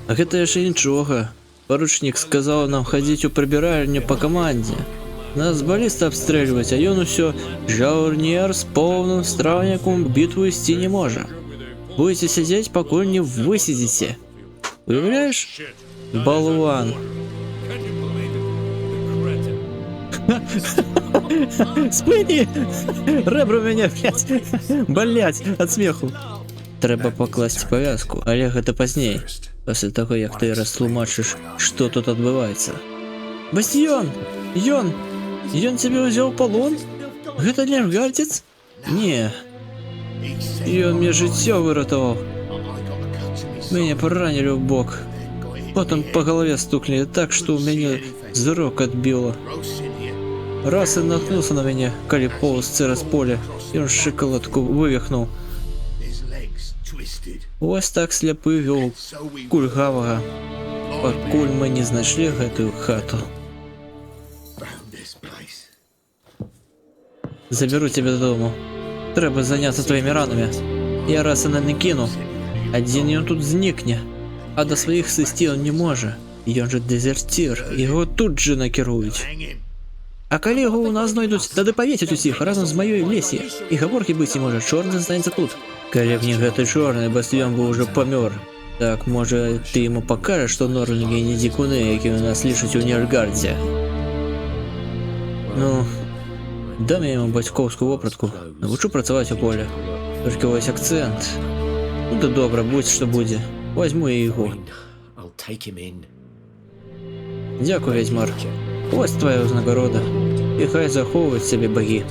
Гэта яшчэ нічога. Паручнік сказаў нам хадзіць у прыбіральню па камандзе. Нас баліста абстрэльваць, а ён усё жаўнер з поўным страўнікам бітву ісці не можа. Будете сядзець, пакуль не высидзіце. Уяўляеш? Балван. Спыні! Рэбры мяне, блядь, баляць ад смеху. Трэба пакласці павязку, але гэта пазней. Пасля таго, як ты растлумачыш, што тут адбываецца. Бастіён! Ён цябе ўзяў у палон? Гэта нергальцец? Не. Ён мне жыццё выратаваў. Мяне паранілі ў бок. Потым па галаве стукнулі так, што ў мяне зрок адбіла. Раз і наткнуўся на мяне, калі поўз цераз поле. Ён шакаладку вывихнуў. Ось так сляпы вёў кульгавага, пакуль мы не знайшлі гэтую хату. Заберу цябе дадому. Трэба заняцца твоімі ранамі. Я раз і не кіну. Адзін ён тут знікне, а да сваіх сысці ён не можа. Ён жа дезерцір, яго тут жа накіруюць. А калі яго ў нас знойдуць, тады павесяць усіх разам з маёй в лесе. І гаворкі быць не можа, чорны застанецца тут. Калі б не гэты чорны, Бастіён бы ўжо памёр. Так, можа, ты яму пакажаш, што норлінгі не дзікуны, які ў нас лічаць у Нергальдзе. Ну, дам я яму бацькоўскую вопратку, навучу працаваць у поле. Толькі вось акцэнт. Ну да добра, будь што будзе. Возьму я яго. Дзякуй, вядзьмар. Вось твая ўзнагарода. І хай захоўваюць сябе багі.